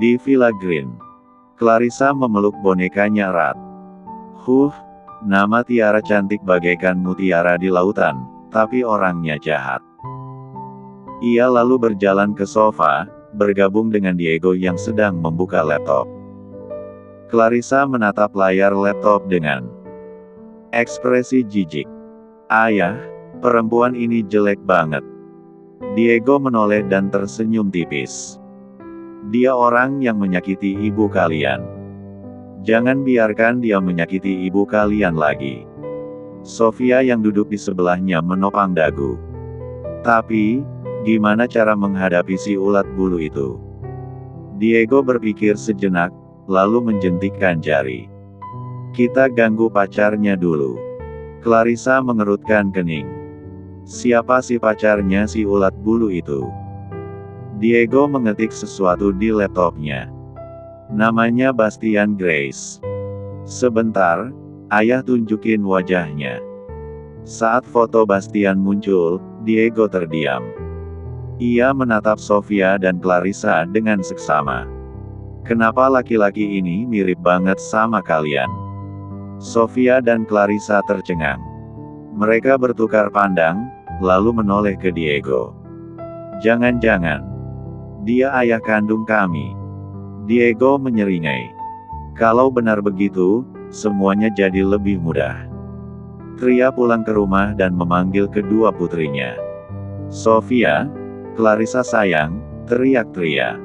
Di Villa Green, Clarissa memeluk bonekanya erat. Nama Tiara cantik bagaikan mutiara di lautan, tapi orangnya jahat. Ia lalu berjalan ke sofa, bergabung dengan Diego yang sedang membuka laptop. Clarissa menatap layar laptop dengan ekspresi jijik. "Ayah, perempuan ini jelek banget." Diego menoleh dan tersenyum tipis. "Dia orang yang menyakiti ibu kalian. Jangan biarkan dia menyakiti ibu kalian lagi." Sofia yang duduk di sebelahnya menopang dagu. "Tapi, gimana cara menghadapi si ulat bulu itu?" Diego berpikir sejenak, lalu menjentikkan jari. "Kita ganggu pacarnya dulu." Clarissa mengerutkan kening. "Siapa si pacarnya si ulat bulu itu?" Diego mengetik sesuatu di laptopnya. "Namanya Bastian Grace." "Sebentar, ayah tunjukin wajahnya." Saat foto Bastian muncul, Diego terdiam. Ia menatap Sofia dan Clarissa dengan seksama. "Kenapa laki-laki ini mirip banget sama kalian?" Sofia dan Clarissa tercengang. Mereka bertukar pandang, lalu menoleh ke Diego. "Jangan-jangan dia ayah kandung kami." Diego menyeringai. "Kalau benar begitu, semuanya jadi lebih mudah." Tria pulang ke rumah dan memanggil kedua putrinya. "Sofia, Clarissa sayang," teriak Tria.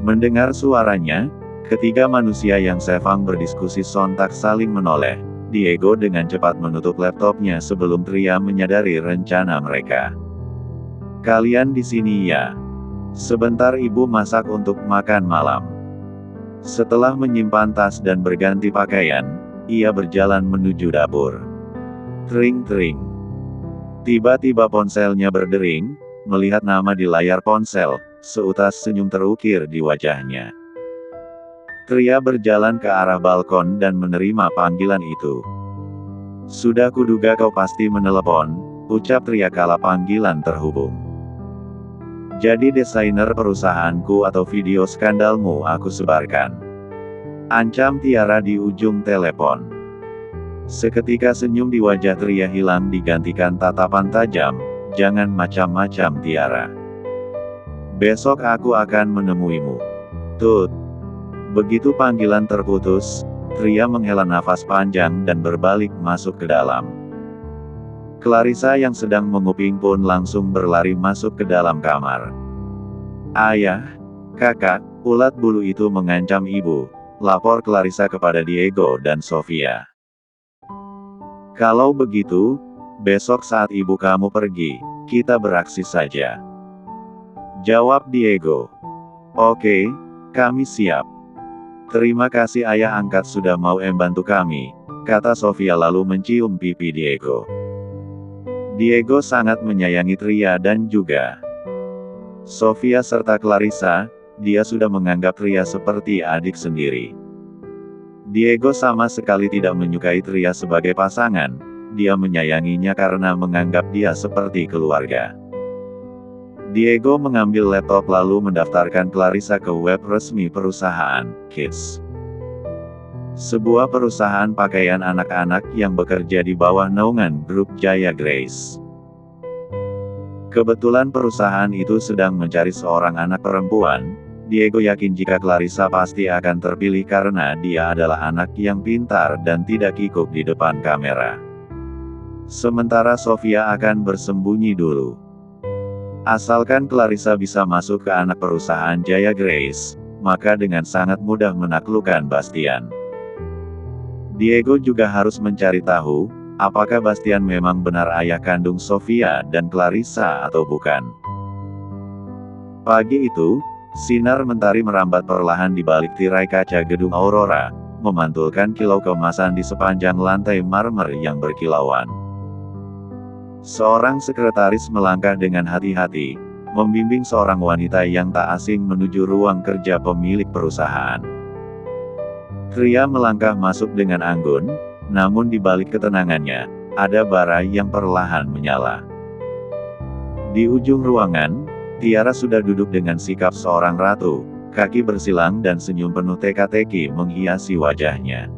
Mendengar suaranya, ketiga manusia yang sefang berdiskusi sontak saling menoleh. Diego dengan cepat menutup laptopnya sebelum Tria menyadari rencana mereka. "Kalian di sini ya? Sebentar ibu masak untuk makan malam." Setelah menyimpan tas dan berganti pakaian, ia berjalan menuju dapur. Tring-tring. Tiba-tiba ponselnya berdering, melihat nama di layar ponsel, seutas senyum terukir di wajahnya. Tria berjalan ke arah balkon dan menerima panggilan itu. "Sudah kuduga kau pasti menelepon," ucap Tria kala panggilan terhubung. "Jadi desainer perusahaanku atau video skandalmu aku sebarkan?" ancam Tiara di ujung telepon. Seketika senyum di wajah Tria hilang digantikan tatapan tajam. "Jangan macam-macam Tiara. Besok aku akan menemuimu." Tut. Begitu panggilan terputus, Tria menghela nafas panjang dan berbalik masuk ke dalam. Clarissa yang sedang menguping pun langsung berlari masuk ke dalam kamar. "Ayah, kakak, ulat bulu itu mengancam ibu," lapor Clarissa kepada Diego dan Sofia. "Kalau begitu, besok saat ibu kamu pergi, kita beraksi saja," jawab Diego. "Oke, kami siap." "Terima kasih ayah angkat sudah mau membantu kami," kata Sofia lalu mencium pipi Diego. Diego sangat menyayangi Tria dan juga Sofia serta Clarissa. Dia sudah menganggap Tria seperti adik sendiri. Diego sama sekali tidak menyukai Tria sebagai pasangan. Dia menyayanginya karena menganggap dia seperti keluarga. Diego mengambil laptop lalu mendaftarkan Clarissa ke web resmi perusahaan, Kids. Sebuah perusahaan pakaian anak-anak yang bekerja di bawah naungan grup Jaya Grace. Kebetulan perusahaan itu sedang mencari seorang anak perempuan. Diego yakin jika Clarissa pasti akan terpilih karena dia adalah anak yang pintar dan tidak kikuk di depan kamera. Sementara Sofia akan bersembunyi dulu. Asalkan Clarissa bisa masuk ke anak perusahaan Jaya Grace, maka dengan sangat mudah menaklukkan Bastian. Diego juga harus mencari tahu, apakah Bastian memang benar ayah kandung Sofia dan Clarissa atau bukan. Pagi itu, sinar mentari merambat perlahan di balik tirai kaca gedung Aurora, memantulkan kilau keemasan di sepanjang lantai marmer yang berkilauan. Seorang sekretaris melangkah dengan hati-hati, membimbing seorang wanita yang tak asing menuju ruang kerja pemilik perusahaan. Tria melangkah masuk dengan anggun, namun di balik ketenangannya, ada bara yang perlahan menyala. Di ujung ruangan, Tiara sudah duduk dengan sikap seorang ratu, kaki bersilang dan senyum penuh teka-teki menghiasi wajahnya.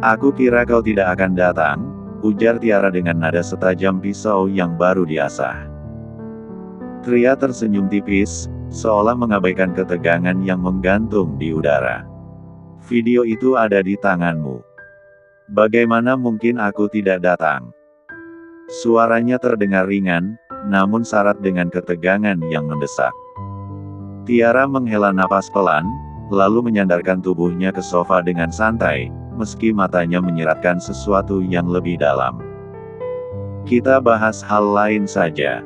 "Aku kira kau tidak akan datang," ujar Tiara dengan nada setajam pisau yang baru diasah. Tria tersenyum tipis, seolah mengabaikan ketegangan yang menggantung di udara. "Video itu ada di tanganmu. Bagaimana mungkin aku tidak datang?" Suaranya terdengar ringan, namun syarat dengan ketegangan yang mendesak. Tiara menghela napas pelan, lalu menyandarkan tubuhnya ke sofa dengan santai, meski matanya menyiratkan sesuatu yang lebih dalam. "Kita bahas hal lain saja.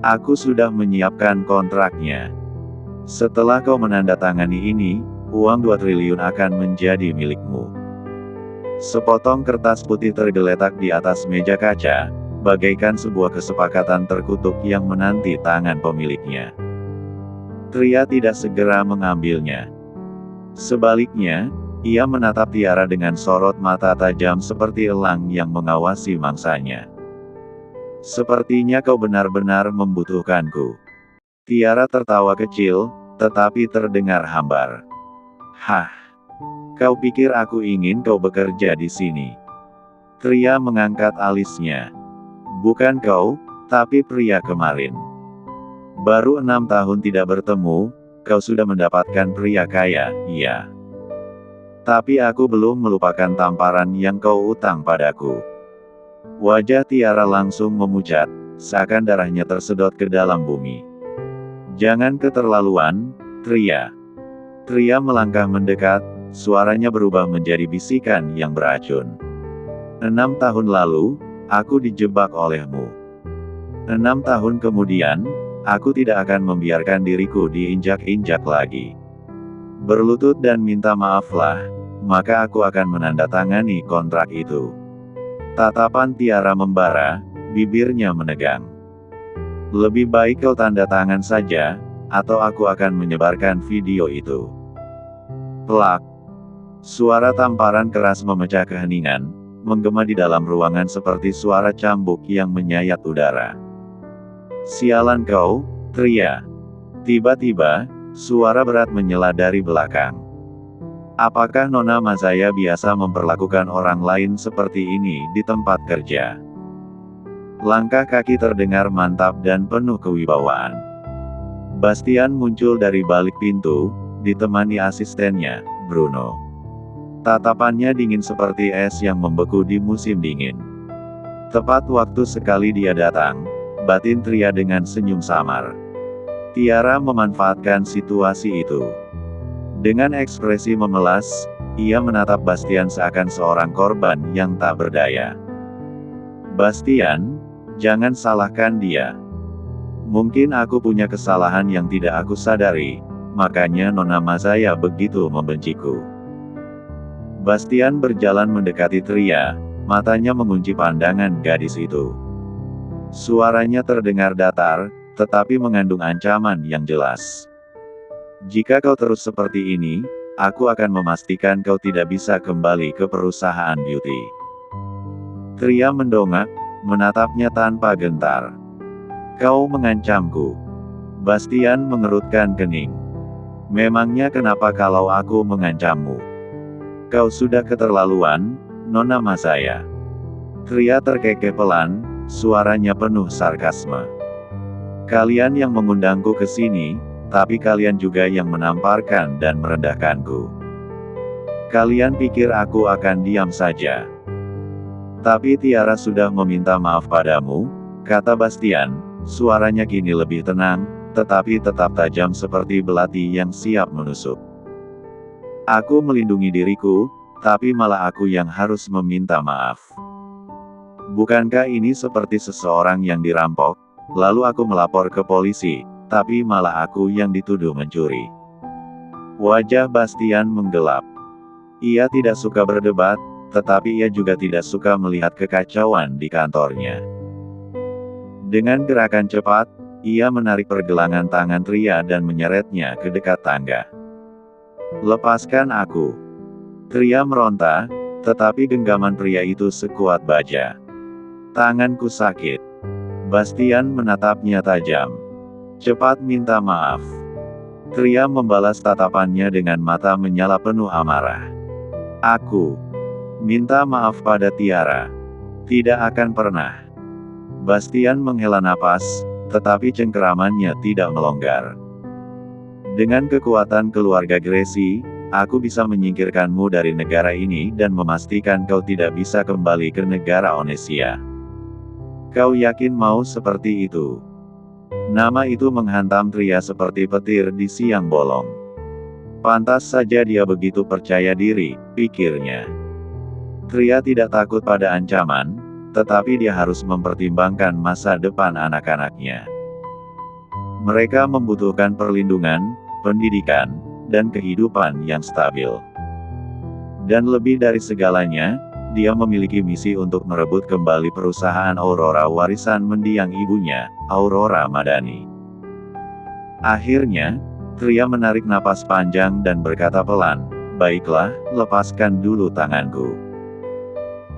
Aku sudah menyiapkan kontraknya. Setelah kau menandatangani ini, uang 2 triliun akan menjadi milikmu." Sepotong kertas putih tergeletak di atas meja kaca, bagaikan sebuah kesepakatan terkutuk yang menanti tangan pemiliknya. Tria tidak segera mengambilnya. Sebaliknya, ia menatap Tiara dengan sorot mata tajam seperti elang yang mengawasi mangsanya. "Sepertinya kau benar-benar membutuhkanku." Tiara tertawa kecil, tetapi terdengar hambar. "Hah? Kau pikir aku ingin kau bekerja di sini?" Tria mengangkat alisnya. "Bukan kau, tapi pria kemarin. Baru 6 tahun tidak bertemu, kau sudah mendapatkan pria kaya, iya. Tapi aku belum melupakan tamparan yang kau utang padaku." Wajah Tiara langsung memucat, seakan darahnya tersedot ke dalam bumi. "Jangan keterlaluan, Tria." Tria melangkah mendekat, suaranya berubah menjadi bisikan yang beracun. 6 tahun lalu, aku dijebak olehmu. 6 tahun kemudian, aku tidak akan membiarkan diriku diinjak-injak lagi. Berlutut dan minta maaflah, maka aku akan menandatangani kontrak itu." Tatapan Tiara membara, bibirnya menegang. "Lebih baik kau tanda tangan saja, atau aku akan menyebarkan video itu." Plak! Suara tamparan keras memecah keheningan, menggema di dalam ruangan seperti suara cambuk yang menyayat udara. "Sialan kau, Tria!" Tiba-tiba, suara berat menyela dari belakang. "Apakah Nona Mazaya biasa memperlakukan orang lain seperti ini di tempat kerja?" Langkah kaki terdengar mantap dan penuh kewibawaan. Bastian muncul dari balik pintu, ditemani asistennya, Bruno. Tatapannya dingin seperti es yang membeku di musim dingin. Tepat waktu sekali dia datang, batin Tria dengan senyum samar. Tiara memanfaatkan situasi itu. Dengan ekspresi memelas, ia menatap Bastian seakan seorang korban yang tak berdaya. "Bastian, jangan salahkan dia. Mungkin aku punya kesalahan yang tidak aku sadari, makanya Nona Mazaya begitu membenciku." Bastian berjalan mendekati Tria, matanya mengunci pandangan gadis itu. Suaranya terdengar datar, tetapi mengandung ancaman yang jelas. "Jika kau terus seperti ini, aku akan memastikan kau tidak bisa kembali ke perusahaan beauty." Tria mendongak, menatapnya tanpa gentar. "Kau mengancamku?" Bastian mengerutkan kening. "Memangnya kenapa kalau aku mengancammu? Kau sudah keterlaluan, Nona Mazaya." Tria terkekeh pelan, suaranya penuh sarkasme. "Kalian yang mengundangku ke sini, tapi kalian juga yang menamparkan dan merendahkanku. Kalian pikir aku akan diam saja? Tapi Tiara sudah meminta maaf padamu," kata Bastian, suaranya kini lebih tenang, tetapi tetap tajam seperti belati yang siap menusuk. "Aku melindungi diriku, tapi malah aku yang harus meminta maaf. Bukankah ini seperti seseorang yang dirampok, lalu aku melapor ke polisi, tapi malah aku yang dituduh mencuri?" Wajah Bastian menggelap. Ia tidak suka berdebat, tetapi ia juga tidak suka melihat kekacauan di kantornya. Dengan gerakan cepat, ia menarik pergelangan tangan Tria dan menyeretnya ke dekat tangga. "Lepaskan aku!" Tria meronta, tetapi genggaman pria itu sekuat baja. "Tanganku sakit." Bastian menatapnya tajam. "Cepat minta maaf. Tria membalas tatapannya dengan mata menyala penuh amarah. Aku minta maaf pada Tiara. Tidak akan pernah. Bastian menghela napas, tetapi cengkeramannya tidak melonggar. Dengan kekuatan keluarga Gracie, aku bisa menyingkirkanmu dari negara ini dan memastikan kau tidak bisa kembali ke negara Onesia. Kau yakin mau seperti itu? Nama itu menghantam Tria seperti petir di siang bolong. Pantas saja dia begitu percaya diri, pikirnya. Tria tidak takut pada ancaman, tetapi dia harus mempertimbangkan masa depan anak-anaknya. Mereka membutuhkan perlindungan, pendidikan, dan kehidupan yang stabil. Dan lebih dari segalanya, dia memiliki misi untuk merebut kembali perusahaan Aurora warisan mendiang ibunya, Aurora Madani. Akhirnya, Tria menarik napas panjang dan berkata pelan, "Baiklah, lepaskan dulu tanganku."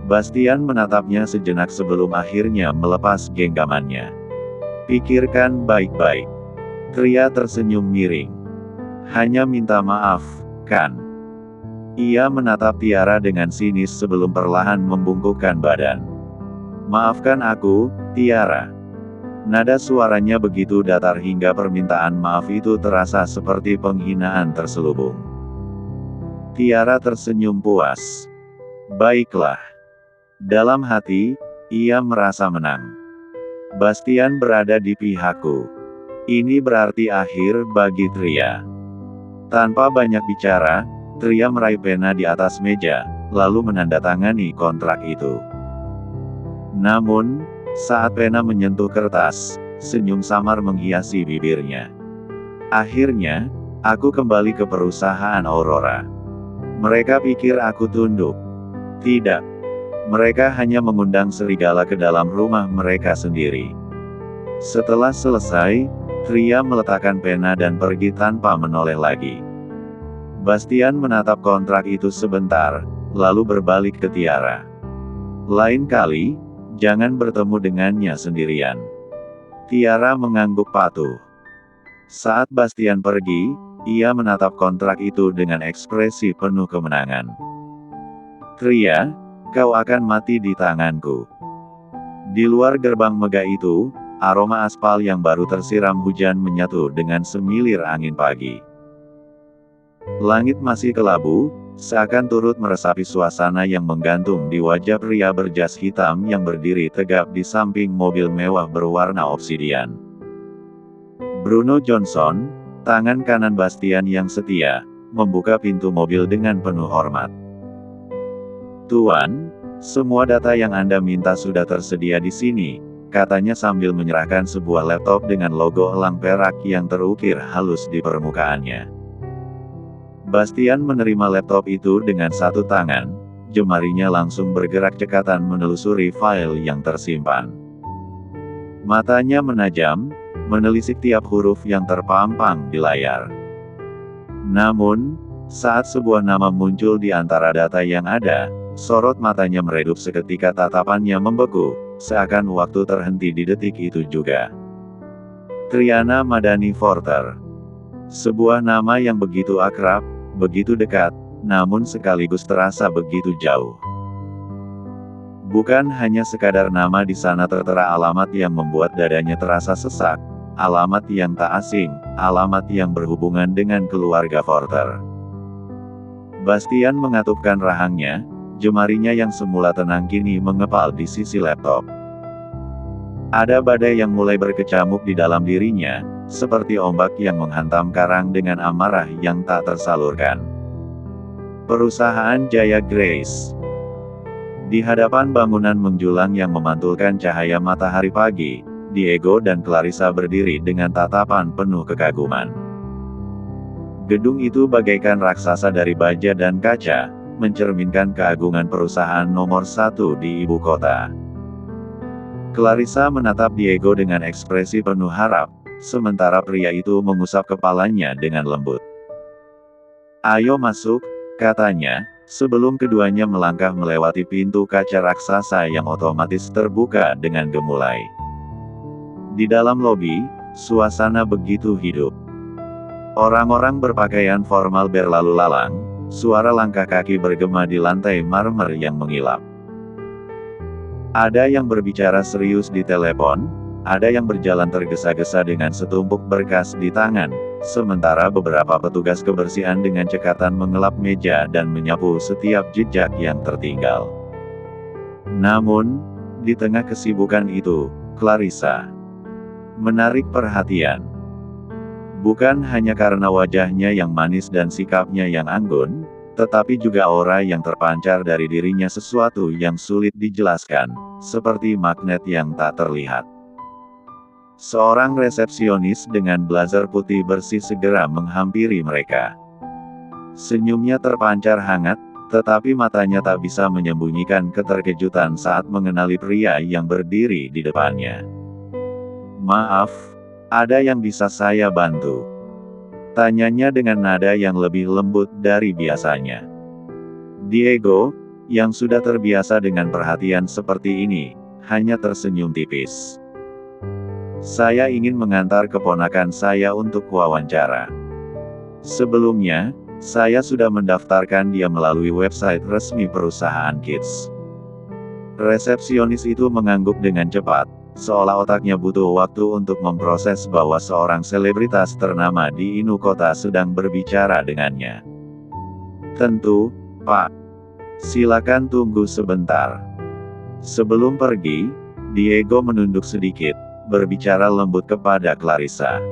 Bastian menatapnya sejenak sebelum akhirnya melepas genggamannya. Pikirkan baik-baik. Tria tersenyum miring. Hanya minta maaf, kan? Ia menatap Tiara dengan sinis sebelum perlahan membungkukkan badan. Maafkan aku, Tiara. Nada suaranya begitu datar hingga permintaan maaf itu terasa seperti penghinaan terselubung. Tiara tersenyum puas. Baiklah. Dalam hati, ia merasa menang. Bastian berada di pihakku. Ini berarti akhir bagi Tria. Tanpa banyak bicara, Tria meraih pena di atas meja, lalu menandatangani kontrak itu. Namun, saat pena menyentuh kertas, senyum samar menghiasi bibirnya. Akhirnya, aku kembali ke perusahaan Aurora. Mereka pikir aku tunduk. Tidak. Mereka hanya mengundang serigala ke dalam rumah mereka sendiri. Setelah selesai, Tria meletakkan pena dan pergi tanpa menoleh lagi. Bastian menatap kontrak itu sebentar, lalu berbalik ke Tiara. Lain kali, jangan bertemu dengannya sendirian. Tiara mengangguk patuh. Saat Bastian pergi, ia menatap kontrak itu dengan ekspresi penuh kemenangan. Tria, kau akan mati di tanganku. Di luar gerbang megah itu, aroma aspal yang baru tersiram hujan menyatu dengan semilir angin pagi. Langit masih kelabu, seakan turut meresapi suasana yang menggantung di wajah pria berjas hitam yang berdiri tegap di samping mobil mewah berwarna obsidian. Bruno Johnson, tangan kanan Bastian yang setia, membuka pintu mobil dengan penuh hormat. "Tuan, semua data yang Anda minta sudah tersedia di sini," katanya sambil menyerahkan sebuah laptop dengan logo elang perak yang terukir halus di permukaannya. Bastian menerima laptop itu dengan satu tangan, jemarinya langsung bergerak cekatan menelusuri file yang tersimpan. Matanya menajam, menelisik tiap huruf yang terpampang di layar. Namun, saat sebuah nama muncul di antara data yang ada, sorot matanya meredup seketika, tatapannya membeku, seakan waktu terhenti di detik itu juga. Triana Madani Forter. Sebuah nama yang begitu akrab, begitu dekat, namun sekaligus terasa begitu jauh. Bukan hanya sekadar nama, di sana tertera alamat yang membuat dadanya terasa sesak, alamat yang tak asing, alamat yang berhubungan dengan keluarga Forter. Bastian mengatupkan rahangnya, jemarinya yang semula tenang kini mengepal di sisi laptop. Ada badai yang mulai berkecamuk di dalam dirinya, seperti ombak yang menghantam karang dengan amarah yang tak tersalurkan. Perusahaan Jaya Grace. Di hadapan bangunan menjulang yang memantulkan cahaya matahari pagi, Diego dan Clarissa berdiri dengan tatapan penuh kekaguman. Gedung itu bagaikan raksasa dari baja dan kaca, mencerminkan keagungan perusahaan nomor 1 di ibu kota. Clarissa menatap Diego dengan ekspresi penuh harap, sementara pria itu mengusap kepalanya dengan lembut. "Ayo masuk," katanya, sebelum keduanya melangkah melewati pintu kaca raksasa yang otomatis terbuka dengan gemulai. Di dalam lobi, suasana begitu hidup. Orang-orang berpakaian formal berlalu lalang, suara langkah kaki bergema di lantai marmer yang mengilap. Ada yang berbicara serius di telepon, ada yang berjalan tergesa-gesa dengan setumpuk berkas di tangan, sementara beberapa petugas kebersihan dengan cekatan mengelap meja dan menyapu setiap jejak yang tertinggal. Namun, di tengah kesibukan itu, Clarissa menarik perhatian. Bukan hanya karena wajahnya yang manis dan sikapnya yang anggun, tetapi juga aura yang terpancar dari dirinya, sesuatu yang sulit dijelaskan, seperti magnet yang tak terlihat. Seorang resepsionis dengan blazer putih bersih segera menghampiri mereka. Senyumnya terpancar hangat, tetapi matanya tak bisa menyembunyikan keterkejutan saat mengenali pria yang berdiri di depannya. "Maaf, ada yang bisa saya bantu?" tanyanya dengan nada yang lebih lembut dari biasanya. Diego, yang sudah terbiasa dengan perhatian seperti ini, hanya tersenyum tipis. "Saya ingin mengantar keponakan saya untuk wawancara. Sebelumnya, saya sudah mendaftarkan dia melalui website resmi perusahaan Kids." Resepsionis itu mengangguk dengan cepat, seolah otaknya butuh waktu untuk memproses bahwa seorang selebritas ternama di Inu kota sedang berbicara dengannya. "Tentu, Pak. Silakan tunggu sebentar." Sebelum pergi, Diego menunduk sedikit, berbicara lembut kepada Clarissa.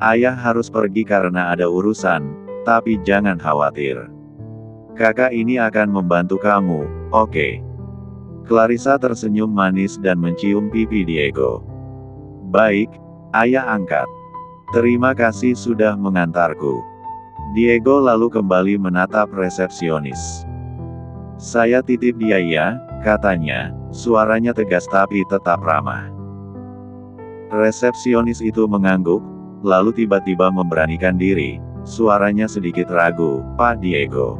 "Ayah harus pergi karena ada urusan, tapi jangan khawatir. Kakak ini akan membantu kamu, oke?" Clarissa tersenyum manis dan mencium pipi Diego. "Baik, ayah angkat. Terima kasih sudah mengantarku." Diego lalu kembali menatap resepsionis. "Saya titip dia ya," katanya, suaranya tegas tapi tetap ramah. Resepsionis itu mengangguk, lalu tiba-tiba memberanikan diri, suaranya sedikit ragu, "Pak Diego,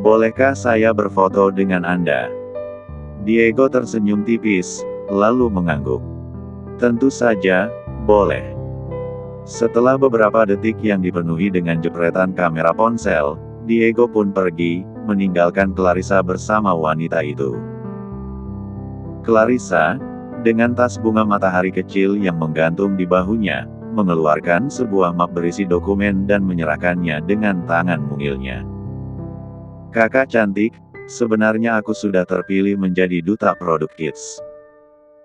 bolehkah saya berfoto dengan Anda?" Diego tersenyum tipis, lalu mengangguk. "Tentu saja, boleh." Setelah beberapa detik yang dipenuhi dengan jepretan kamera ponsel, Diego pun pergi, meninggalkan Clarissa bersama wanita itu. Clarissa, dengan tas bunga matahari kecil yang menggantung di bahunya, mengeluarkan sebuah map berisi dokumen dan menyerahkannya dengan tangan mungilnya. "Kakak cantik, sebenarnya aku sudah terpilih menjadi duta produk Kids.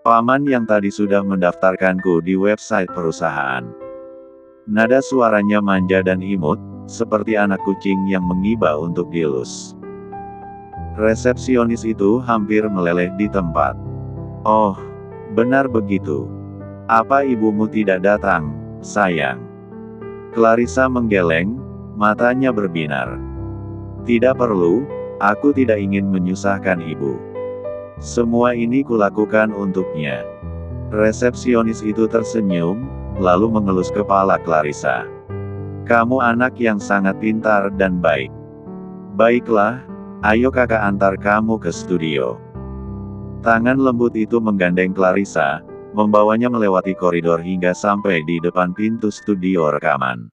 Paman yang tadi sudah mendaftarkanku di website perusahaan." Nada suaranya manja dan imut, seperti anak kucing yang mengiba untuk dielus. Resepsionis itu hampir meleleh di tempat. "Oh, benar begitu. Apa ibumu tidak datang, sayang?" Clarissa menggeleng, matanya berbinar. "Tidak perlu, aku tidak ingin menyusahkan ibu. Semua ini kulakukan untuknya." Resepsionis itu tersenyum, lalu mengelus kepala Clarissa. "Kamu anak yang sangat pintar dan baik. Baiklah, ayo kakak antar kamu ke studio." Tangan lembut itu menggandeng Clarissa, membawanya melewati koridor hingga sampai di depan pintu studio rekaman.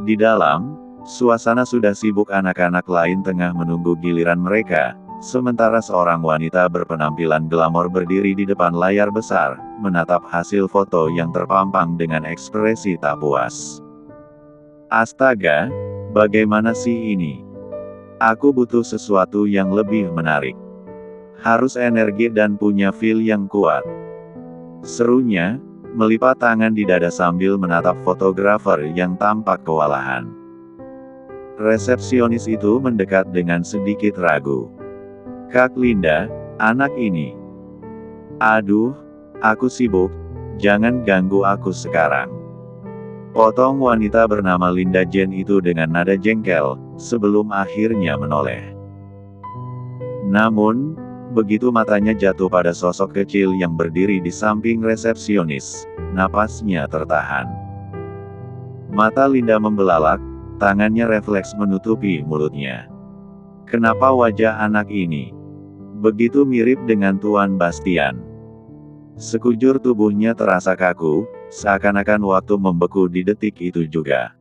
Di dalam, suasana sudah sibuk, anak-anak lain tengah menunggu giliran mereka, sementara seorang wanita berpenampilan glamor berdiri di depan layar besar, menatap hasil foto yang terpampang dengan ekspresi tak puas. "Astaga, bagaimana sih ini? Aku butuh sesuatu yang lebih menarik. Harus energi dan punya feel yang kuat," serunya, melipat tangan di dada sambil menatap fotografer yang tampak kewalahan. Resepsionis itu mendekat dengan sedikit ragu. "Kak Linda, anak ini." "Aduh, aku sibuk, jangan ganggu aku sekarang," potong wanita bernama Linda Jane itu dengan nada jengkel, sebelum akhirnya menoleh. Namun, begitu matanya jatuh pada sosok kecil yang berdiri di samping resepsionis, napasnya tertahan. Mata Linda membelalak, tangannya refleks menutupi mulutnya. Kenapa wajah anak ini begitu mirip dengan Tuan Bastian? Sekujur tubuhnya terasa kaku, Seakan-akan waktu membeku di detik itu juga.